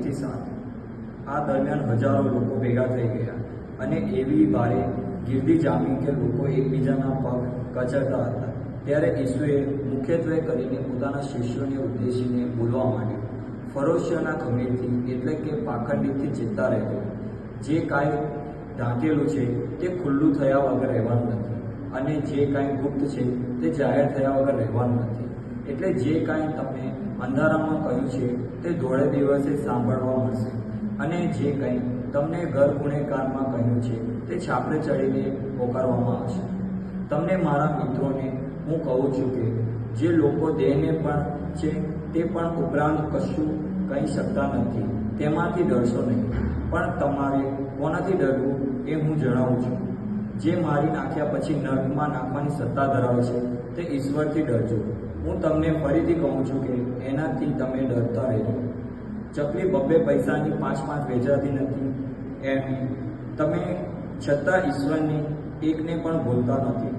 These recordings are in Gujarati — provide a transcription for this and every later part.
થી 7 આ દરમિયાન હજારો લોકો ભેગા થઈ ગયા અને એવી ભારે ગીર્દી જામી કે લોકો એકબીજાના પગ કચડતા હતા। ત્યારે ઈસુએ મુખ્યત્વે કરીને પોતાના શિષ્યોને ઉદ્દેશીને બોલવા માંડ્યું, ફરોશિયાના ખમીરથી એટલે કે પાખંડીથી ચેતતા રહેજો। જે કાંઈ ઢાંકેલું છે તે ખુલ્લું થયા વગર રહેવાનું નથી, અને જે કાંઈ ગુપ્ત છે તે જાહેર થયા વગર રહેવાનું નથી। એટલે જે કાંઈ તમને અંધારામાં કહ્યું છે તે ધોળે દિવસે સાંભળવા મળશે, અને જે કંઈ તમને ઘર ગુનેગારમાં કહ્યું છે તે છાપરે ચડીને પોકારવામાં આવશે। તમને મારા મિત્રોને હું કહું છું કે જે લોકો દેહને પણ છે તે પણ ઉપરાંત કશું કહી શકતા નથી, તેમાંથી ડરશો નહીં। પણ તમારે કોનાથી ડરવું એ હું જણાવું છું। જે મારી નાખ્યા પછી નર્કમાં નાખવાની સત્તા ધરાવે છે તે ઈશ્વરથી ડરજો। હું તમને ફરીથી કહું છું કે એનાથી તમે ડરતા રહેજો। ચકલી 2 પૈસાની 5 વેચાતી નથી એમ તમે છતાં ઈશ્વરની એકને પણ ભૂલતા નથી।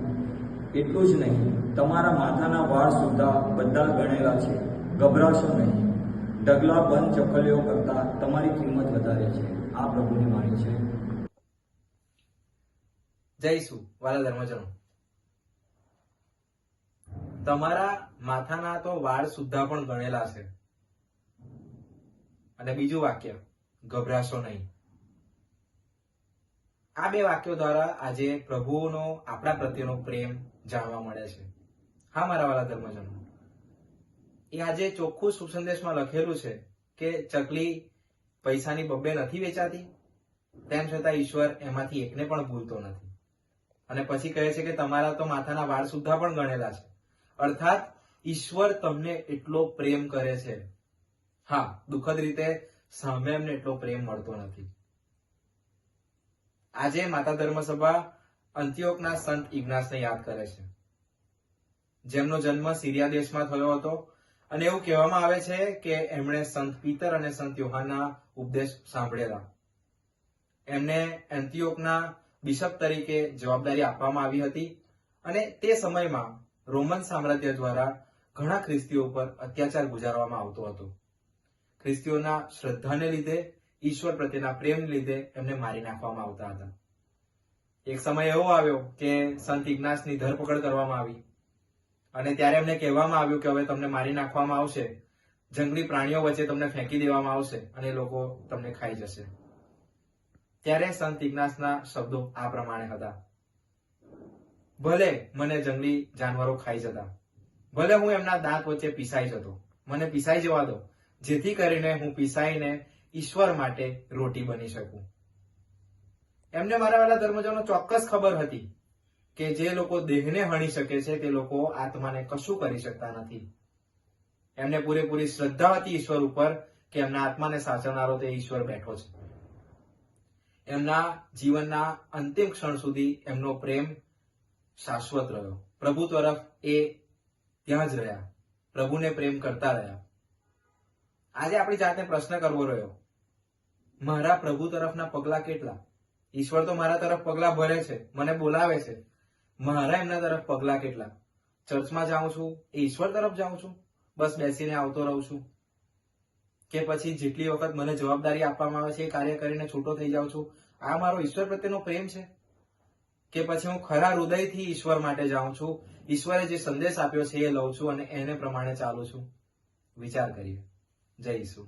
એટલું જ નહીં, તમારા માથાના વાળ સુદ્ધા બધા ગણેલા છે। ગભરાશો નહીં, ઢગલા બંધ ચકલીઓ કરતાં તમારી કિંમત વધારે છે। આ પ્રભુની વાણી છે। જય ઈસુ। વાલા ધર્મજનો, તમારા માથાના તો વાળ સુદ્ધા પણ ગણેલા છે। અને બીજું વાક્ય, ગભરાશો નહીં। આ 2 વાક્યો દ્વારા આજે પ્રભુનો આપણા પ્રત્યેનો પ્રેમ જાણવા મળે છે। હા મારા વાલા ધર્મજનો, એ આજે ચોખ્ખું સુસંદેશમાં લખેલું છે કે ચકલી પૈસાની 2 નથી વેચાતી, તેમ છતાં ઈશ્વર એમાંથી એકને પણ ભૂલતો નથી। અને પછી કહે છે કે તમારા તો માથાના વાળ સુદ્ધા પણ ગણેલા છે, અર્થાત ઈશ્વર તમને એટલો પ્રેમ કરે છે। હા, દુઃખદ રીતે સામે એમને એટલો પ્રેમ મળતો નથી। આજે માતા ધર્મસભા અંતિયોકના સંત ઇગ્નાસને યાદ કરે છે, જેમનો જન્મ સિરિયા દેશમાં થયો હતો, અને એવું કહેવામાં આવે છે કે એમણે સંત પીતર અને સંત યોહાનના ઉપદેશ સાંભળેલા। એમને એન્ટિયોકના બિશપ તરીકે જવાબદારી આપવામાં આવી હતી, અને તે સમયમાં રોમન સામ્રાજ્ય દ્વારા ઘણા ખ્રિસ્તીઓ પર અત્યાચાર ગુજારવામાં આવતો હતો। ખ્રિસ્તીઓના શ્રદ્ધાને લીધે, ઈશ્વર પ્રત્યેના પ્રેમને લીધે એમને મારી નાખવામાં આવતા હતા। એક સમય એવો આવ્યો કે સંત ઇગ્નાસની ધરપકડ કરવામાં આવી, અને ત્યારે એમને કહેવામાં આવ્યું કે હવે તમને મારી નાખવામાં આવશે, જંગલી પ્રાણીઓ વચ્ચે તમને ફેંકી દેવામાં આવશે અને લોકો તમને ખાઈ જશે। ત્યારે સંત ઇગ્નાસના શબ્દો આ પ્રમાણે હતા, ભલે મને જંગલી જાનવરો ખાઈ જતા, ભલે હું એમના દાંત વચ્ચે પીસાઈ જતો, મને પીસાઈ જવા દો, જેથી કરીને હું પીસાઈને ઈશ્વર માટે રોટી બની શકું। એમને મારા વાલા ધર્મજનો ચોક્કસ ખબર હતી કે જે લોકો દેહને હણી શકે છે તે લોકો આત્માને કશું કરી શકતા નથી। એમને પૂરેપૂરી શ્રદ્ધા હતી ઈશ્વર ઉપર કે એમના આત્માને સાચવનારો તે ઈશ્વર બેઠો છે। એમના જીવનના અંતિમ ક્ષણ સુધી એમનો પ્રેમ શાશ્વત રહ્યો। પ્રભુ તરફ એ ત્યાં જ રહ્યા, પ્રભુને પ્રેમ કરતા રહ્યા। આજે આપણી જાતને પ્રશ્ન કરવો રહ્યો, મારા પ્રભુ તરફના પગલા કેટલા? ઈશ્વર તો મારા તરફ પગલા ભરે છે, મને બોલાવે છે, મારા એમના તરફ પગલા કેટલા? ચર્ચમાં જાઉં છું એ ઈશ્વર તરફ જાઉં છું, બસ બેસીને આવતો રહું છું? કે પછી જેટલી વખત મને જવાબદારી આપવામાં આવે છે એ કાર્ય કરીને છૂટો થઈ જાઉં છું? આ મારો ઈશ્વર પ્રત્યેનો પ્રેમ છે? કે પછી હું ખરા હૃદયથી ઈશ્વર માટે જાઉં છું, ઈશ્વરે જે સંદેશ આપ્યો છે એ લઉં છું અને એને પ્રમાણે ચાલું છું? વિચાર કરીએ। જય ઈસુ।